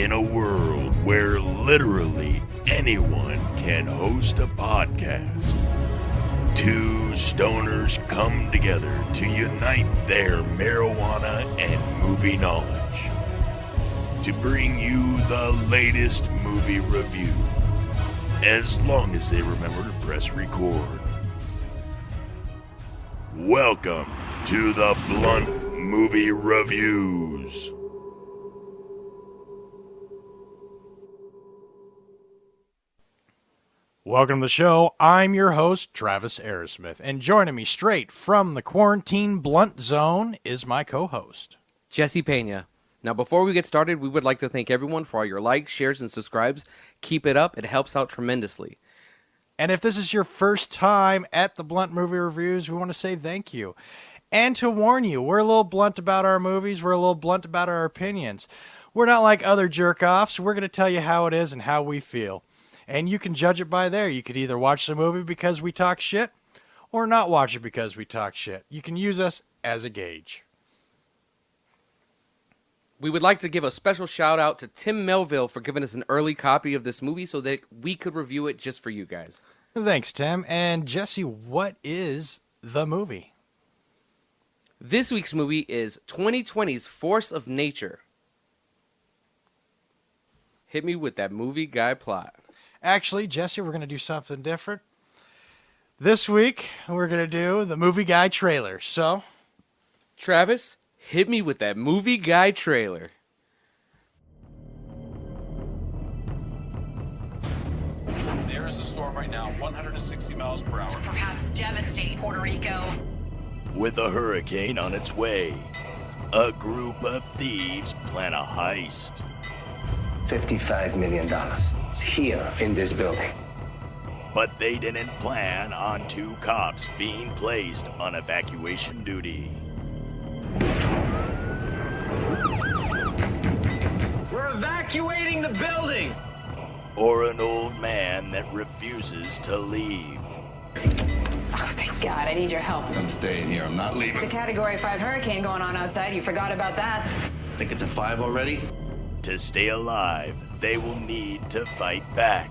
In a world where literally anyone can host a podcast, two stoners come together to unite their marijuana and movie knowledge to bring you the latest movie review, as long as they remember to press record. Welcome to the Blunt Movie Reviews. Welcome to the show. I'm your host, Travis Aerosmith, and joining me straight from the quarantine blunt zone is my co-host, Jesse Pena. Now, before we get started, we would like to thank everyone for all your likes, shares, and subscribes. Keep it up. It helps out tremendously. And if this is your first time at the Blunt Movie Reviews, we want to say thank you. And to warn you, we're a little blunt about our movies. We're a little blunt about our opinions. We're not like other jerk-offs. We're going to tell you how it is and how we feel. And you can judge it by there. You could either watch the movie because we talk shit or not watch it because we talk shit. You can use us as a gauge. We would like to give a special shout out to Tim Melville for giving us an early copy of this movie so that we could review it just for you guys. Thanks, Tim. And Jesse, what is the movie? This week's movie is 2020's Force of Nature. Hit me with that movie guy plot. Actually, Jesse, we're going to do something different. This week, we're going to do the movie guy trailer. So, Travis, hit me with that movie guy trailer. There is a storm right now, 160 miles per hour. To perhaps devastate Puerto Rico. With a hurricane on its way, a group of thieves plan a heist. $55 million. It's here in this building. But they didn't plan on two cops being placed on evacuation duty. We're evacuating the building! Or an old man that refuses to leave. Oh, thank God. I need your help. I'm staying here. I'm not leaving. It's a Category 5 hurricane going on outside. You forgot about that. Think it's a 5 already? To stay alive, they will need to fight back.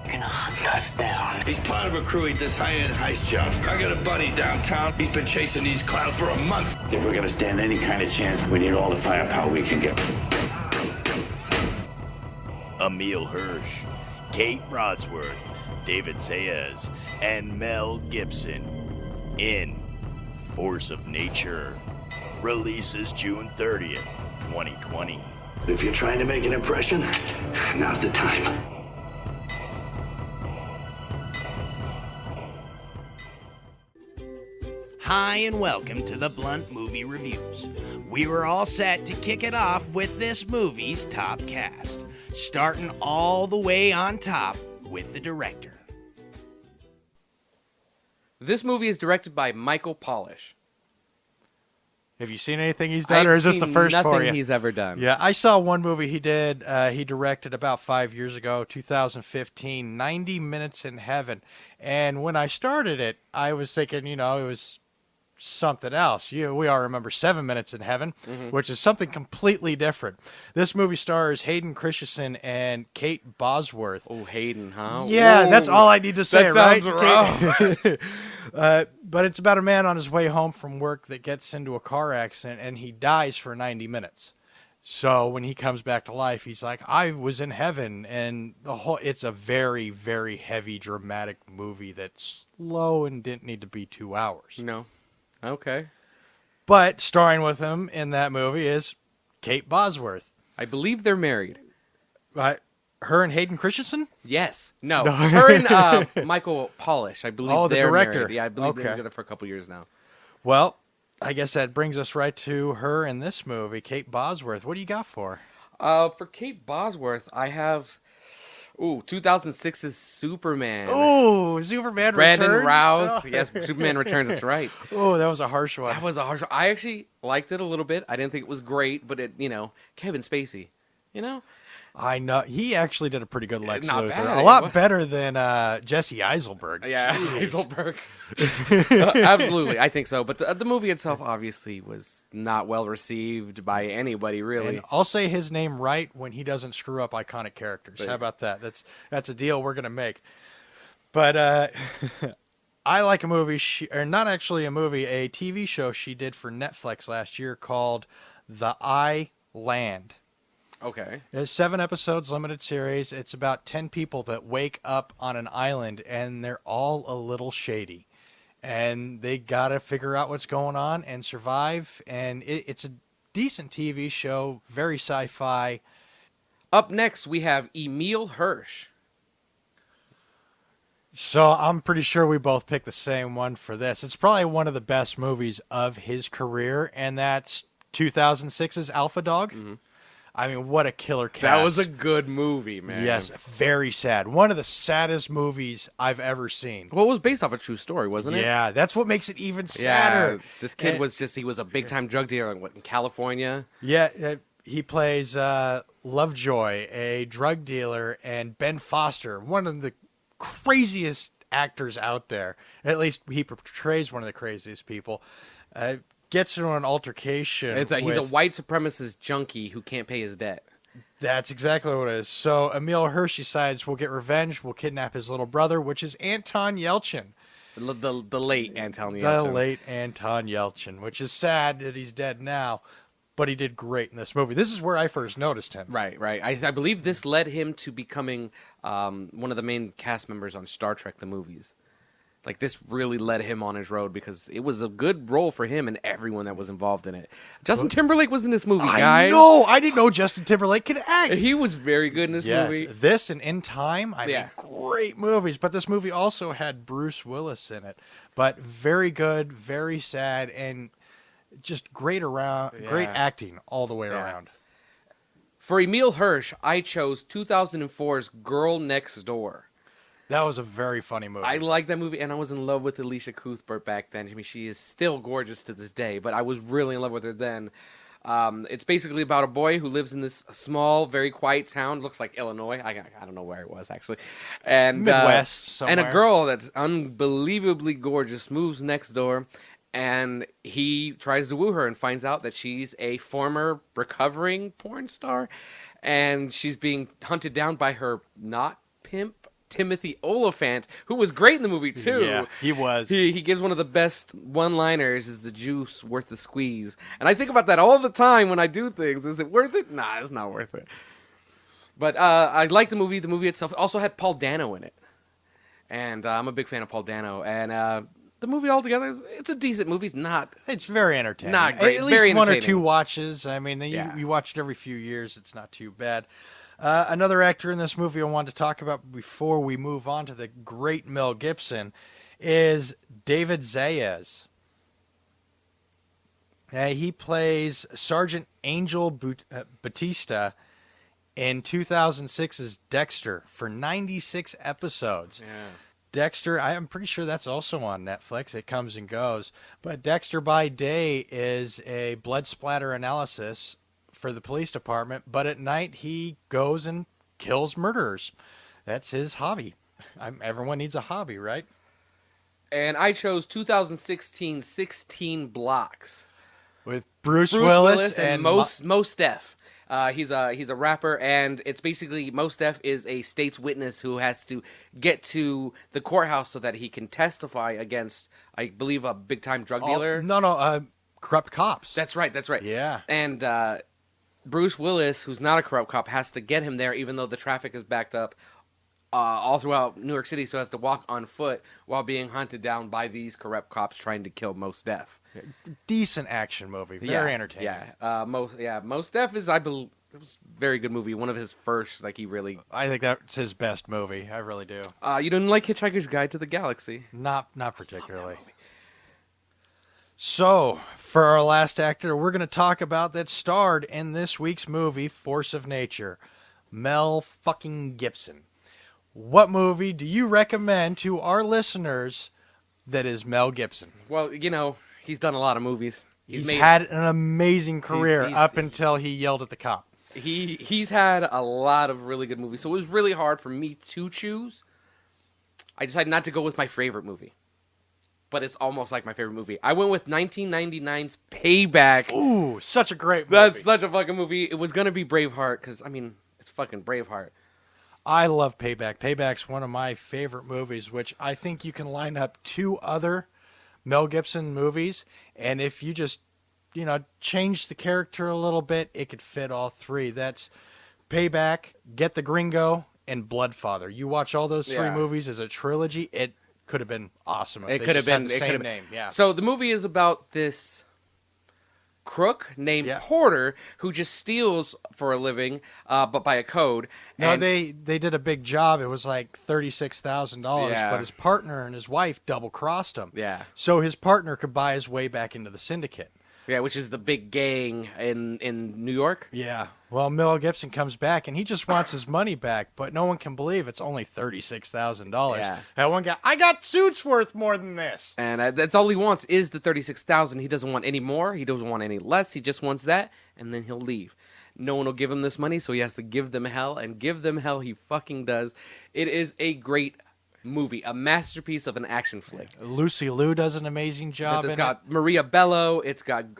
You're gonna hunt us down. He's part of a crew at this high-end heist job. I got a buddy downtown. He's been chasing these clowns for a month. If we're gonna stand any kind of chance, we need all the firepower we can get. Emile Hirsch, Kate Bosworth, David Zayas, and Mel Gibson in Force of Nature. Releases June 30th, 2020. If you're trying to make an impression, now's the time. Hi and welcome to the Blunt Movie Reviews. We were all set to kick it off with this movie's top cast, starting all the way on top with the director. This movie is directed by Michael Polish. Have you seen anything he's done, or is this the first for you? Nothing he's ever done. Yeah, I saw one movie he did. He directed about 5 years ago, 2015, 90 Minutes in Heaven. And when I started it, I was thinking, it was something else. We all remember 7 Minutes in Heaven, which is something completely different. This movie stars Hayden Christensen and Kate Bosworth. Oh, Hayden, huh? Yeah, Whoa. that's all I need to say, That right? sounds rough. But it's about a man on his way home from work that gets into a car accident and he dies for 90 minutes. So when he comes back to life, he's like, I was in heaven. And it's a very, very heavy, dramatic movie that's slow and didn't need to be 2 hours. No. Okay. But starring with him in that movie is Kate Bosworth. I believe they're married. Her and Hayden Christensen? Yes. No. Her and Michael Polish. I believe the they're director. married. Yeah, I believe they've Okay. been together for a couple years now. Well, I guess that brings us right to her in this movie, Kate Bosworth. What do you got for her? For Kate Bosworth, I have 2006's Superman. Oh, Superman Brandon Returns? Routh. Oh. Yes, Superman Returns. That's right. Oh, that was a harsh one. That was a harsh. I actually liked it a little bit. I didn't think it was great, but Kevin Spacey, I know. He actually did a pretty good Lex Not Luthor. bad. A lot better than Jesse Eisenberg. Yeah, Jeez. Heiselberg. Absolutely, I think so. But the movie itself obviously was not well received by anybody, really. And I'll say his name right when he doesn't screw up iconic characters. How about that? That's a deal we're gonna make. But I like a movie, or not actually a movie, a TV show she did for Netflix last year called The Island. Okay. It's 7 episodes, limited series. It's about 10 people that wake up on an island, and they're all a little shady. And they got to figure out what's going on and survive. And it's a decent TV show, very sci-fi. Up next, we have Emile Hirsch. So I'm pretty sure we both picked the same one for this. It's probably one of the best movies of his career, and that's 2006's Alpha Dog. Mm-hmm. I mean, what a killer cast. That was a good movie, man. Yes, very sad. One of the saddest movies I've ever seen. Well, it was based off a true story, wasn't it? Yeah, that's what makes it even sadder. Yeah, this kid he was a big-time drug dealer in California. Yeah, he plays Lovejoy, a drug dealer, and Ben Foster, one of the craziest actors out there. At least he portrays one of the craziest people. Gets into an altercation. He's a white supremacist junkie who can't pay his debt. That's exactly what it is. So Emile Hirsch decides we'll get revenge. We'll kidnap his little brother, which is Anton Yelchin. The late Anton Yelchin. The late Anton Yelchin, which is sad that he's dead now, but he did great in this movie. This is where I first noticed him. Right. I believe this led him to becoming one of the main cast members on Star Trek, the movies. Like, this really led him on his road because it was a good role for him and everyone that was involved in it. Justin Timberlake was in this movie, guys. I know! I didn't know Justin Timberlake could act! He was very good in this movie. This and In Time, I mean, great movies. But this movie also had Bruce Willis in it. But very good, very sad, and just great acting all the way around. For Emile Hirsch, I chose 2004's Girl Next Door. That was a very funny movie. I liked that movie, and I was in love with Alicia Cuthbert back then. I mean, she is still gorgeous to this day, but I was really in love with her then. It's basically about a boy who lives in this small, very quiet town. Looks like Illinois. I don't know where it was, actually. And Midwest somewhere. And a girl that's unbelievably gorgeous moves next door, and he tries to woo her and finds out that she's a former recovering porn star, and she's being hunted down by her not-pimp, Timothy Oliphant, who was great in the movie too. Yeah, he was. He gives one of the best one-liners, "Is the juice worth the squeeze?" And I think about that all the time when I do things. Is it worth it? Nah, it's not worth it. But I like the movie. The movie itself also had Paul Dano in it, and I'm a big fan of Paul Dano. And the movie altogether, it's a decent movie. It's very entertaining. Not great. At least very one or entertaining. two watches. I mean, you watch it every few years. It's not too bad. Another actor in this movie I wanted to talk about before we move on to the great Mel Gibson is David Zayas. He plays Sergeant Angel Batista in 2006's Dexter for 96 episodes. Yeah. Dexter, I'm pretty sure that's also on Netflix. It comes and goes. But Dexter by day is a blood splatter analysis for the police department, but at night he goes and kills murderers. That's his hobby. Everyone needs a hobby, right? And I chose 2016 16 Blocks. With Bruce Willis and Mos Def. He's a rapper, and it's basically Mos Def is a state's witness who has to get to the courthouse so that he can testify against, I believe, a big-time drug dealer. Corrupt cops. That's right. Yeah. And Bruce Willis, who's not a corrupt cop, has to get him there, even though the traffic is backed up all throughout New York City, so he has to walk on foot while being hunted down by these corrupt cops trying to kill Mos Def. Decent action movie. Very entertaining. Yeah. Mos Def is, I believe, it was a very good movie. One of his first, I think that's his best movie. I really do. You didn't like Hitchhiker's Guide to the Galaxy? Not particularly. So, for our last actor, we're going to talk about that starred in this week's movie, Force of Nature, Mel fucking Gibson. What movie do you recommend to our listeners that is Mel Gibson? Well, he's done a lot of movies. He's had an amazing career up until he yelled at the cop. He's had a lot of really good movies, so it was really hard for me to choose. I decided not to go with my favorite movie, but it's almost like my favorite movie. I went with 1999's Payback. Ooh, such a great movie. That's such a fucking movie. It was gonna be Braveheart because it's fucking Braveheart. I love Payback. Payback's one of my favorite movies, which I think you can line up 2 other Mel Gibson movies, and if you just, change the character a little bit, it could fit all 3. That's Payback, Get the Gringo, and Bloodfather. You watch all those 3 movies as a trilogy, it could have been awesome if It they could have just had been the same name. Yeah. So the movie is about this crook named Porter who just steals for a living, but by a code. No, And they did a big job. It was like $36,000, Yeah. but his partner and his wife double-crossed him. Yeah. So his partner could buy his way back into the syndicate. Yeah, which is the big gang in New York. Yeah. Well, Mel Gibson comes back, and he just wants his money back, but no one can believe it's only $36,000. Yeah. That one guy, I got suits worth more than this. And that's all he wants is the 36,000. He doesn't want any more. He doesn't want any less. He just wants that, and then he'll leave. No one will give him this money, so he has to give them hell, and give them hell he fucking does. It is a great movie, a masterpiece of an action flick. Lucy Liu does an amazing job It's in got Maria Bello. It's got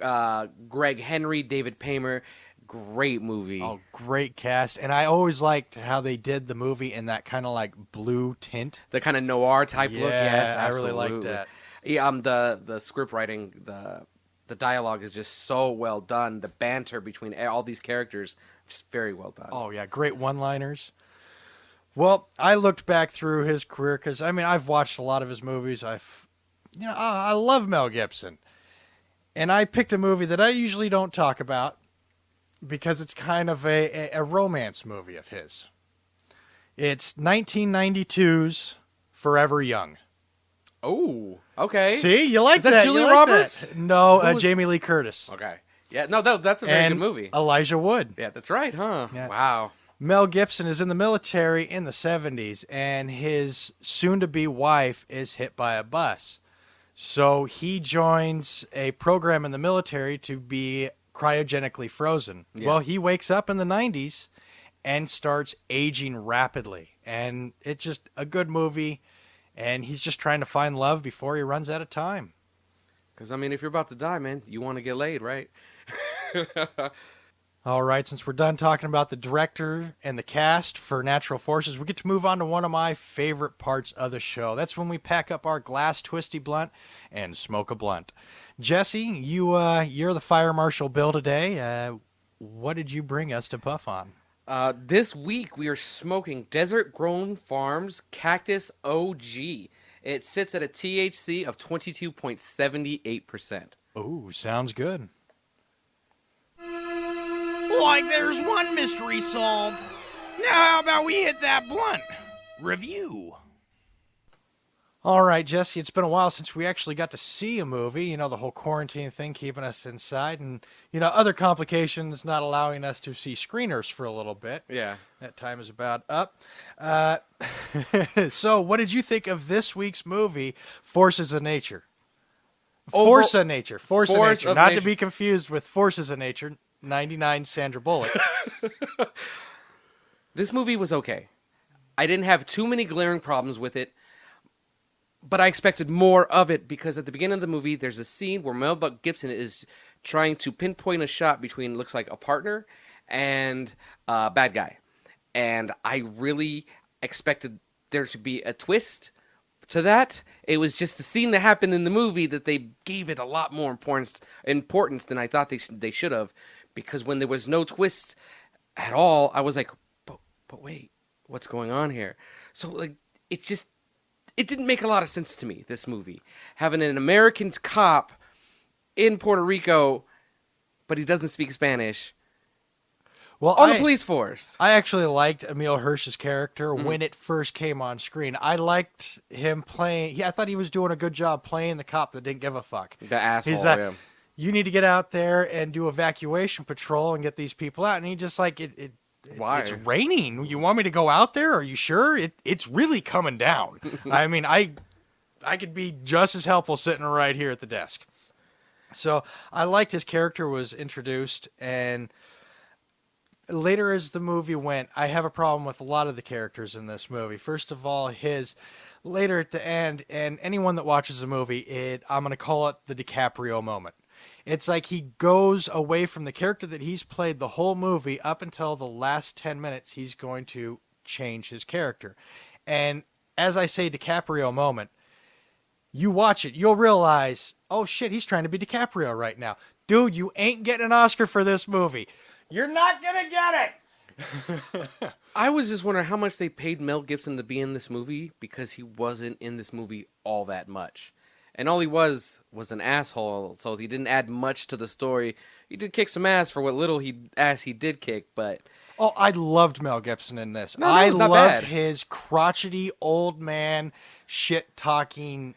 Greg Henry, David Paymer. Great movie. Oh, great cast. And I always liked how they did the movie in that kind of like blue tint. The kind of noir type look. Yes, I really liked absolutely. that. Yeah, the script writing, the dialogue is just so well done. The banter between all these characters, just very well done. Oh, yeah, great one-liners. Well, I looked back through his career because, I've watched a lot of his movies. I love Mel Gibson. And I picked a movie that I usually don't talk about because it's kind of a romance movie of his. It's 1992's Forever Young. Oh, okay. See, you like Is that that? Julia You like Roberts? that. No, Who was- Jamie Lee Curtis. Okay. Yeah, no, that's a very And good movie. Elijah Wood. Yeah, that's right, huh? Yeah. Wow. Mel Gibson is in the military in the 70s, and his soon-to-be wife is hit by a bus. So he joins a program in the military to be cryogenically frozen. Yeah. Well, he wakes up in the 90s and starts aging rapidly. And it's just a good movie, and he's just trying to find love before he runs out of time. Because, if you're about to die, man, you want to get laid, right? All right, since we're done talking about the director and the cast for Natural Forces, we get to move on to one of my favorite parts of the show. That's when we pack up our Glass Twisty Blunt and smoke a blunt. Jesse, you're the Fire Marshal Bill today. What did you bring us to puff on? This week we are smoking Desert Grown Farms Cactus OG. It sits at a THC of 22.78%. Ooh, sounds good. Like there's one mystery solved. Now how about we hit that blunt? Review. All right, Jesse, it's been a while since we actually got to see a movie. The whole quarantine thing keeping us inside and, other complications not allowing us to see screeners for a little bit. Yeah. That time is about up. So what did you think of this week's movie, Forces of Nature? Force of Nature. Force of Nature. Not to be confused with Forces of Nature, 99 Sandra Bullock. This movie was okay. I didn't have too many glaring problems with it, but I expected more of it because at the beginning of the movie, there's a scene where Mel Gibson is trying to pinpoint a shot between, looks like, a partner and a bad guy. And I really expected there to be a twist to that. It was just the scene that happened in the movie that they gave it a lot more importance than I thought they should have. Because when there was no twist at all, I was like, but wait, what's going on here? So it didn't make a lot of sense to me, this movie. Having an American cop in Puerto Rico, but he doesn't speak Spanish. Well, On the police force. I actually liked Emile Hirsch's character when it first came on screen. I liked him playing. I thought he was doing a good job playing the cop that didn't give a fuck. The asshole, He's yeah. You need to get out there and do evacuation patrol and get these people out. And he just Why? It's raining. You want me to go out there? Are you sure? It's really coming down. I could be just as helpful sitting right here at the desk. So I liked his character was introduced, and later as the movie went, I have a problem with a lot of the characters in this movie. First of all, his later at the end, and anyone that watches the movie, I'm going to call it the DiCaprio moment. It's like he goes away from the character that he's played the whole movie up until the last 10 minutes. He's going to change his character. And as I say DiCaprio moment, you watch it, you'll realize, oh shit, he's trying to be DiCaprio right now. Dude, you ain't getting an Oscar for this movie. You're not going to get it. I was just wondering how much they paid Mel Gibson to be in this movie, because he wasn't in this movie all that much. And all he was an asshole, so he didn't add much to the story. He did kick some ass for what little ass he did kick, but... Oh, I loved Mel Gibson in this. No, I it's not love bad. his crotchety old man shit-talking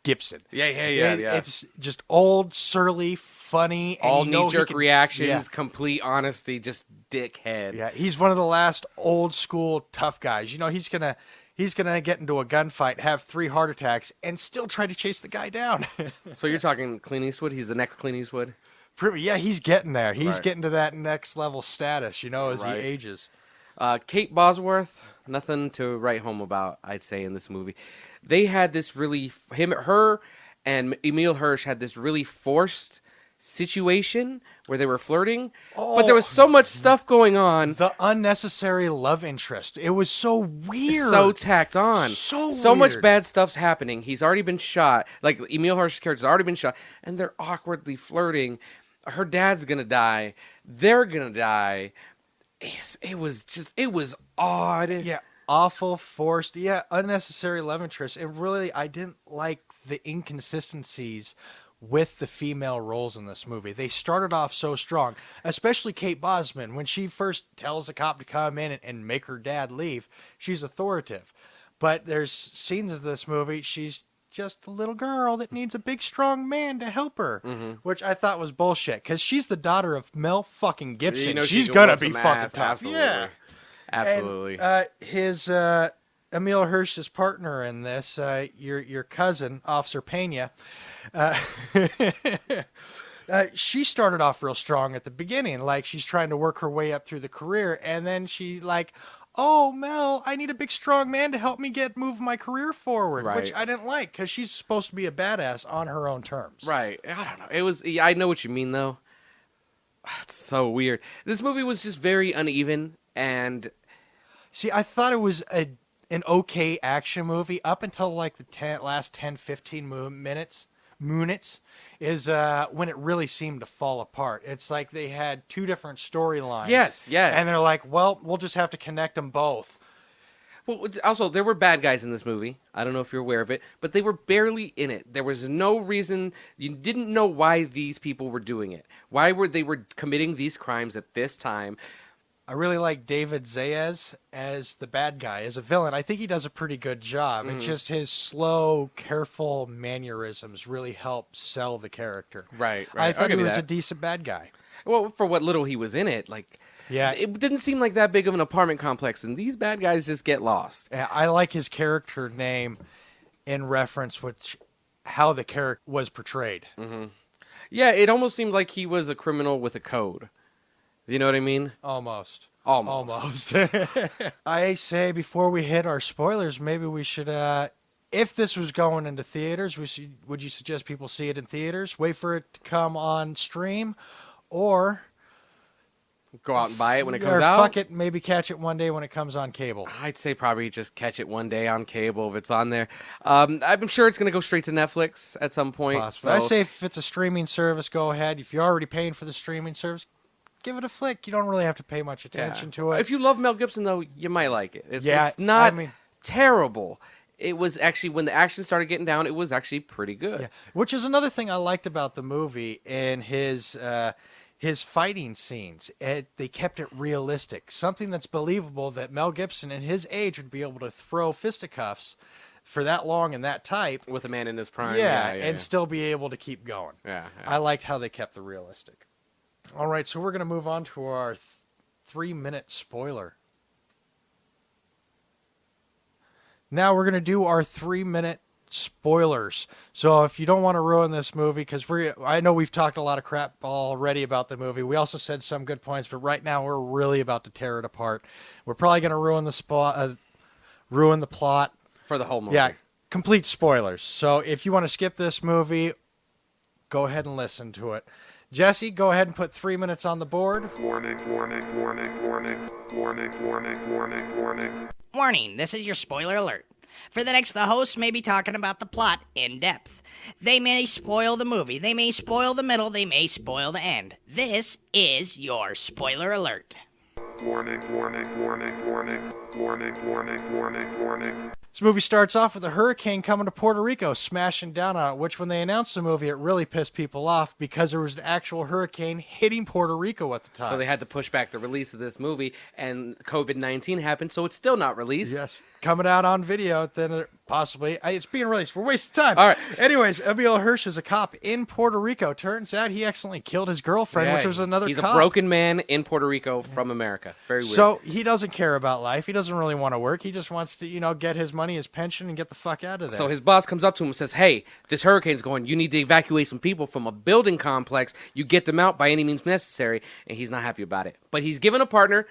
Gibson. Yeah. It's just old, surly, funny. And all you know knee-jerk reactions, yeah. complete honesty, just dickhead. Yeah, he's one of the last old-school tough guys. You know, he's gonna get into a gunfight, have 3 heart attacks, and still try to chase the guy down. So you're talking Clint Eastwood? He's the next Clint Eastwood? Yeah, he's getting there. He's Right. getting to that next level status, as Right. he ages. Kate Bosworth, nothing to write home about, I'd say, in this movie. They had this really... Her and Emile Hirsch had this really forced situation where they were flirting, but there was so much stuff going on. The unnecessary love interest. It was so weird. So tacked on. So much weird. bad stuff's happening. He's already been shot. Like, Emile Hirsch's character's already been shot, and they're awkwardly flirting. Her dad's gonna die. They're gonna die. It was odd. Yeah, awful, forced. Yeah, unnecessary love interest. I didn't like the inconsistencies with the female roles in this movie. They started off so strong, especially Kate Bosman. When she first tells the cop to come in and make her dad leave, she's authoritative. But there's scenes of this movie, she's just a little girl that needs a big, strong man to help her, which I thought was bullshit, because she's the daughter of Mel fucking Gibson. You know, she's she gonna whoop be some fucking ass, tough. absolutely. Yeah. Absolutely. And, his Emile Hirsch's partner in this, your cousin, Officer Pena, she started off real strong at the beginning. Like, she's trying to work her way up through the career, and then she oh, Mel, I need a big, strong man to help me move my career forward, Right. which I didn't like, because she's supposed to be a badass on her own terms. Right. I don't know. I know what you mean, though. It's so weird. This movie was just very uneven, and... See, I thought it was an okay action movie up until like the last 10, 15 minutes is when it really seemed to fall apart. It's like they had 2 different storylines. Yes. And they're like, well, we'll just have to connect them both. Well, also, there were bad guys in this movie. I don't know if you're aware of it, but they were barely in it. There was no reason. You didn't know why these people were doing it. Why they were committing these crimes at this time. I really like David Zayas as the bad guy, as a villain. I think he does a pretty good job. It's just his slow, careful mannerisms really help sell the character. Right. I thought I'll he give you was a that. decent bad guy. Well, for what little he was in it, Yeah. it didn't seem like that big of an apartment complex, and these bad guys just get lost. Yeah, I like his character name in reference how the character was portrayed. Yeah, it almost seemed like he was a criminal with a code. You know what I mean? Almost. Almost. I say before we hit our spoilers, maybe we should, if this was going into theaters, would you suggest people see it in theaters, wait for it to come on stream, or Go out and buy it when it comes or out? fuck it, maybe catch it one day when it comes on cable? I'd say probably just catch it one day on cable if it's on there. I'm sure it's going to go straight to Netflix at some point. Possibly. I say if it's a streaming service, go ahead. If you're already paying for the streaming service, give it a flick. You don't really have to pay much attention to it. If you love Mel Gibson, though, you might like it. It's not terrible. It was actually, when the action started getting down, it was actually pretty good. Yeah. Which is another thing I liked about the movie and his fighting scenes. They kept it realistic. Something that's believable that Mel Gibson in his age would be able to throw fisticuffs for that long and that type. With a man in his prime. And still be able to keep going. Yeah. I liked how they kept the realistic. All right, so we're going to move on to our 3-minute spoiler. Now we're going to do our 3-minute spoilers. So if you don't want to ruin this movie, because I know we've talked a lot of crap already about the movie. We also said some good points, but right now we're really about to tear it apart. We're probably going to ruin the plot. For the whole movie. Yeah, complete spoilers. So if you want to skip this movie, go ahead and listen to it. Jesse, go ahead and put 3 minutes on the board. Warning, warning, warning, warning, warning, warning, warning, warning. Warning, this is your spoiler alert. For the next, the hosts may be talking about the plot in depth. They may spoil the movie, they may spoil the middle, they may spoil the end. This is your spoiler alert. Warning, warning, warning, warning, warning, warning, warning, warning. This movie starts off with a hurricane coming to Puerto Rico, smashing down on it, which when they announced the movie, it really pissed people off because there was an actual hurricane hitting Puerto Rico at the time. So they had to push back the release of this movie, and COVID-19 happened, so it's still not released. Yes. Coming out on video, then possibly. It's being released. We're wasting time. All right. Anyways, Emile Hirsch is a cop in Puerto Rico. Turns out he accidentally killed his girlfriend, which was another He's cop. a broken man in Puerto Rico from America. Very weird. So he doesn't care about life. He doesn't really want to work. He just wants to, get his money, his pension, and get the fuck out of there. So his boss comes up to him and says, hey, this hurricane's going. You need to evacuate some people from a building complex. You get them out by any means necessary. And he's not happy about it. But he's given a partner,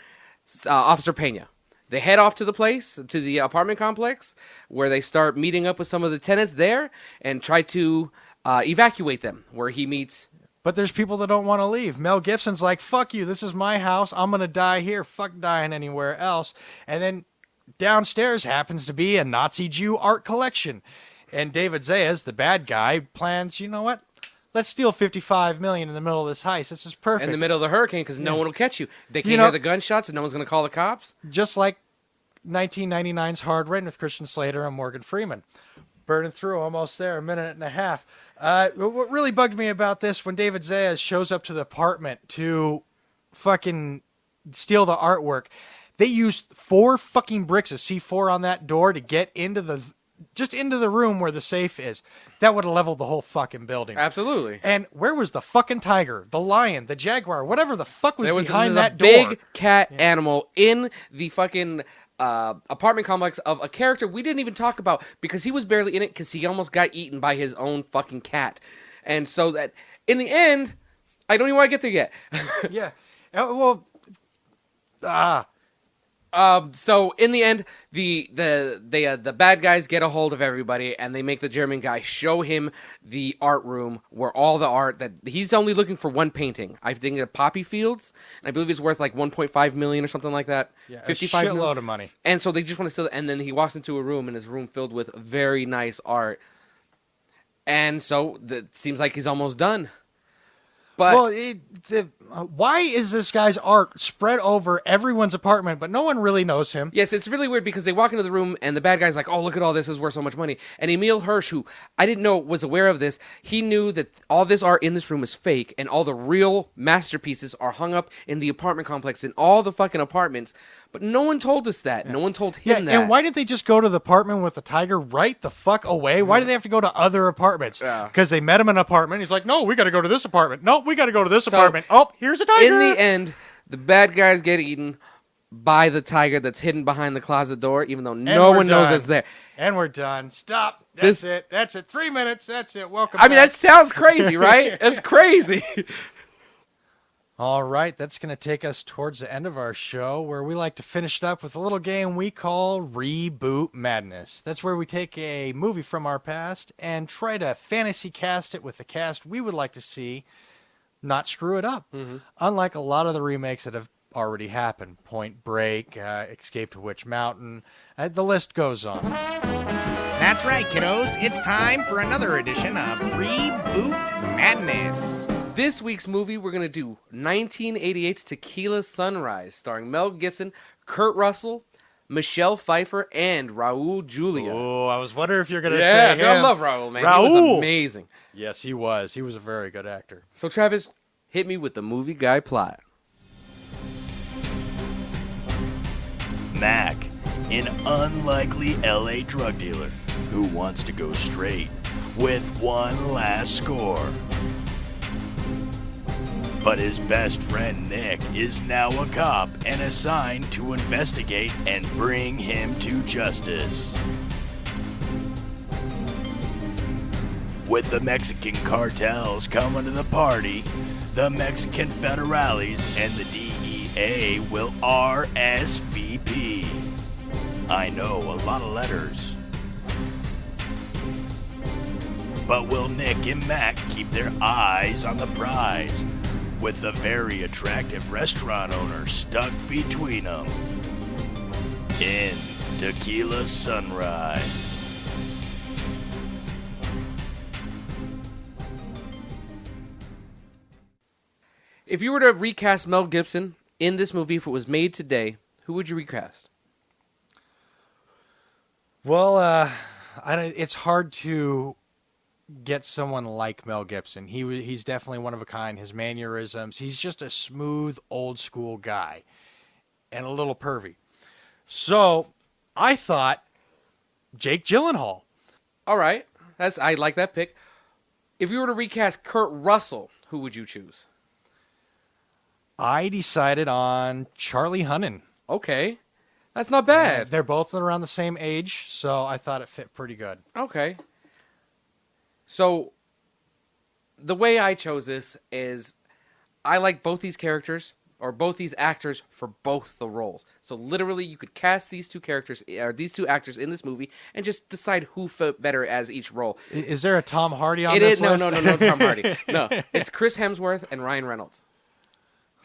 Officer Pena. They head off to the place, to the apartment complex, where they start meeting up with some of the tenants there and try to evacuate them, where he meets... But there's people that don't want to leave. Mel Gibson's like, fuck you, this is my house. I'm going to die here. Fuck dying anywhere else. And then downstairs happens to be a Nazi Jew art collection. And David Zayas, the bad guy, plans, you know what? Let's steal $55 million in the middle of this heist. This is perfect. In the middle of the hurricane, because no one will catch you. They can't hear the gunshots, and no one's going to call the cops. Just like 1999's Hard Rain with Christian Slater and Morgan Freeman. Burning through, almost there, a minute and a half. What really bugged me about this, when David Zayas shows up to the apartment to fucking steal the artwork, they used 4 fucking bricks of C4 on that door to get into the room where the safe is. That would have leveled the whole fucking building. Absolutely. And where was the fucking tiger, the lion, the jaguar, whatever the fuck was behind that door? There was a big cat animal in the fucking apartment complex of a character we didn't even talk about because he was barely in it because he almost got eaten by his own fucking cat. And so that, in the end, I don't even want to get there yet. Yeah. Well, so in the end, the bad guys get a hold of everybody, and they make the German guy show him the art room where all the art that he's only looking for one painting. I think of Poppy Fields, and I believe it's worth like 1.5 million or something like that. Yeah, 55 a shitload million. of money. And so they just want to steal it, and then he walks into a room, and his room filled with very nice art. And so it seems like he's almost done. But why is this guy's art spread over everyone's apartment, but no one really knows him? Yes, it's really weird because they walk into the room and the bad guy's like, oh, look at all this is worth so much money. And Emile Hirsch, who I didn't know was aware of this, he knew that all this art in this room is fake and all the real masterpieces are hung up in the apartment complex in all the fucking apartments. But no one told us that. Yeah. No one told him that. And why didn't they just go to the apartment with the tiger right the fuck away? Why did they have to go to other apartments? Because they met him in an apartment. He's like, no, we got to go to this apartment. No, we got to go to this apartment. Oh, here's a tiger. In the end, the bad guys get eaten by the tiger that's hidden behind the closet door, even though no one knows it's there. And we're done. Stop. That's it. That's it. 3 minutes. That's it. Welcome back. I mean, that sounds crazy, right? That's crazy. All right, that's going to take us towards the end of our show, where we like to finish it up with a little game we call Reboot Madness. That's where we take a movie from our past and try to fantasy cast it with the cast we would like to see, not screw it up. Mm-hmm. Unlike a lot of the remakes that have already happened. Point Break, Escape to Witch Mountain, the list goes on. That's right, kiddos. It's time for another edition of Reboot Madness. This week's movie, we're going to do 1988's Tequila Sunrise, starring Mel Gibson, Kurt Russell, Michelle Pfeiffer, and Raul Julia. Oh, I was wondering if you're going to say him. I love Raul, man. Raul. He was amazing. Yes, he was. He was a very good actor. So, Travis, hit me with the movie guy plot. Mac, an unlikely LA drug dealer who wants to go straight with one last score. But his best friend Nick is now a cop and assigned to investigate and bring him to justice. With the Mexican cartels coming to the party, the Mexican federales and the DEA will RSVP. I know, a lot of letters. But will Nick and Mac keep their eyes on the prize, with the very attractive restaurant owner stuck between them? In Tequila Sunrise. If you were to recast Mel Gibson in this movie, if it was made today, who would you recast? Well, it's hard to get someone like Mel Gibson. He's definitely one of a kind. His mannerisms, he's just a smooth, old school guy and a little pervy. So I thought Jake Gyllenhaal. All right. I like that pick. If you were to recast Kurt Russell, who would you choose? I decided on Charlie Hunnam. Okay. That's not bad. They're both around the same age, so I thought it fit pretty good. Okay. So, the way I chose this is I like both these characters, or both these actors, for both the roles. So, literally, you could cast these two characters, or these two actors in this movie, and just decide who fit better as each role. Is there a Tom Hardy on it this is, list? No, Tom Hardy. No, it's Chris Hemsworth and Ryan Reynolds.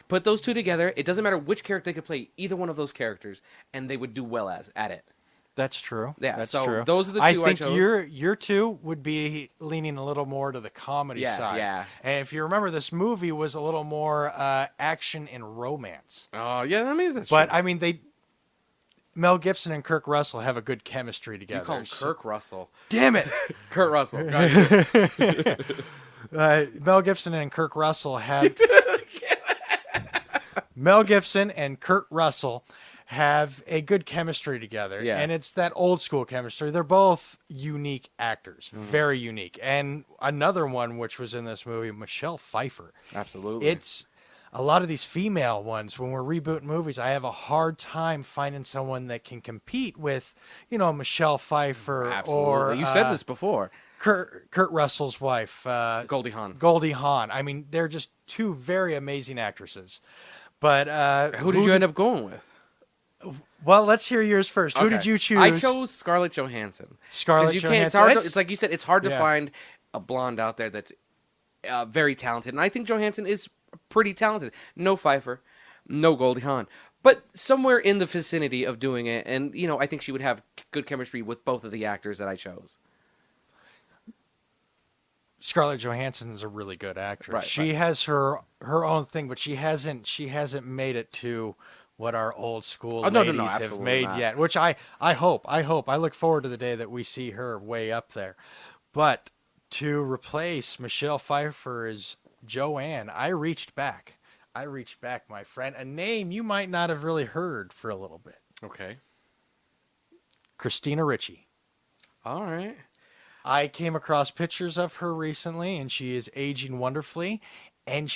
Put those two together. It doesn't matter which character they could play, either one of those characters, and they would do well at it. That's true. Yeah, that's so true. those are the two I think chose. your two would be leaning a little more to the comedy side. Yeah. And if you remember, this movie was a little more action and romance. Oh, yeah, that means that's But true. I mean, Mel Gibson and Kirk Russell have a good chemistry together. You call him Kirk Russell. Damn it, Kurt Russell. Gotcha. Mel Gibson and Kirk Russell have. Mel Gibson and Kurt Russell have a good chemistry together. Yeah. And it's that old school chemistry. They're both unique actors, very unique. And another one which was in this movie, Michelle Pfeiffer. Absolutely. It's a lot of these female ones, when we're rebooting movies, I have a hard time finding someone that can compete with, Michelle Pfeiffer. Absolutely. Or You said this before. Kurt Russell's wife. Goldie Hawn. Goldie Hawn. I mean, they're just two very amazing actresses. But who did you end up going with? Well, let's hear yours first. Who Okay. did you choose? I chose Scarlett Johansson. Scarlett It's Johansson. hard it's like you said, it's hard to Yeah. find a blonde out there that's very talented. And I think Johansson is pretty talented. No Pfeiffer, no Goldie Hawn. But somewhere in the vicinity of doing it. And, I think she would have good chemistry with both of the actors that I chose. Scarlett Johansson is a really good actress. Right, she has her own thing, but she hasn't made it to what our old school No, ladies have absolutely made not. yet. Which I hope. I look forward to the day that we see her way up there. But to replace Michelle Pfeiffer as Joanne, I reached back, my friend. A name you might not have really heard for a little bit. Okay. Christina Ricci. All right. I came across pictures of her recently, and she is aging wonderfully. And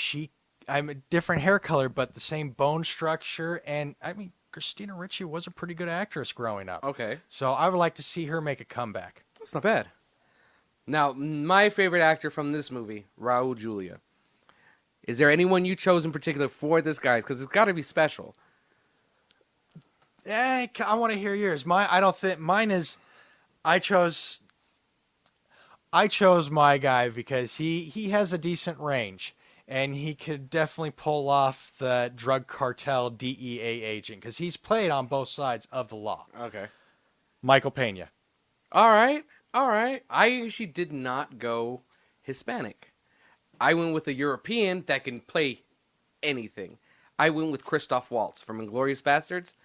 I'm a different hair color, but the same bone structure. And I mean, Christina Ricci was a pretty good actress growing up. Okay. So I would like to see her make a comeback. That's not bad. Now, my favorite actor from this movie, Raul Julia. Is there anyone you chose in particular for this guy? Because it's got to be special. I want to hear yours. Mine is. I chose my guy because he has a decent range, and he could definitely pull off the drug cartel DEA agent because he's played on both sides of the law. Okay. Michael Pena. All right. I actually did not go Hispanic. I went with a European that can play anything. I went with Christoph Waltz from Inglourious Bastards.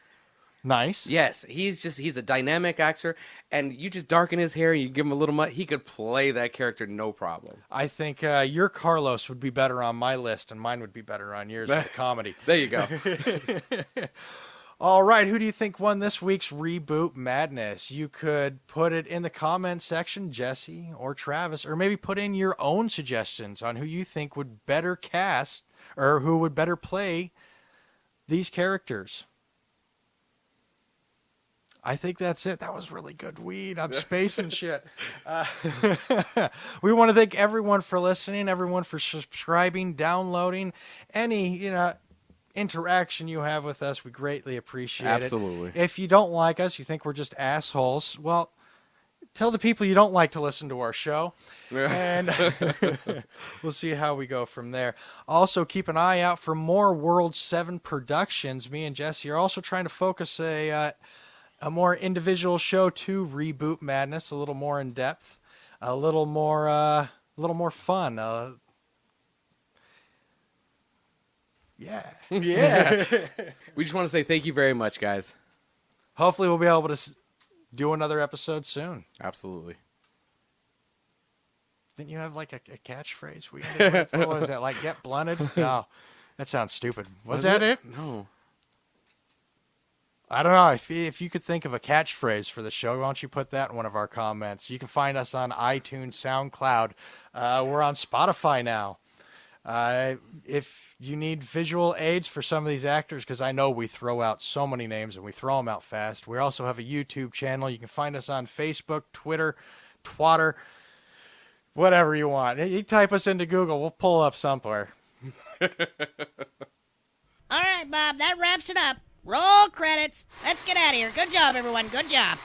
Nice. Yes, he's a dynamic actor, and you just darken his hair and you give him a little mud, he could play that character no problem. I think your Carlos would be better on my list, and mine would be better on yours with the comedy. There you go. All right, who do you think won this week's Reboot Madness? You could put it in the comment section, Jesse or Travis, or maybe put in your own suggestions on who you think would better cast or who would better play these characters. I think that's it. That was really good weed. I'm spacing shit. We want to thank everyone for listening, everyone for subscribing, downloading, any, interaction you have with us. We greatly appreciate Absolutely. it. If you don't like us, you think we're just assholes, well, tell the people you don't like to listen to our show, and we'll see how we go from there. Also, keep an eye out for more World 7 productions. Me and Jesse are also trying to focus a more individual show to Reboot Madness, a little more in depth, a little more fun. Yeah. Yeah. We just want to say thank you very much, guys. Hopefully we'll be able to do another episode soon. Absolutely. Didn't you have like a catchphrase we ended with? What was that? Like, get blunted? No. That sounds stupid. Was that it? No. I don't know. If you could think of a catchphrase for the show, why don't you put that in one of our comments? You can find us on iTunes, SoundCloud. We're on Spotify now. If you need visual aids for some of these actors, because I know we throw out so many names and we throw them out fast, we also have a YouTube channel. You can find us on Facebook, Twitter, Twatter, whatever you want. You type us into Google, we'll pull up somewhere. All right, Bob, that wraps it up. Roll credits. Let's get out of here. Good job, everyone. Good job.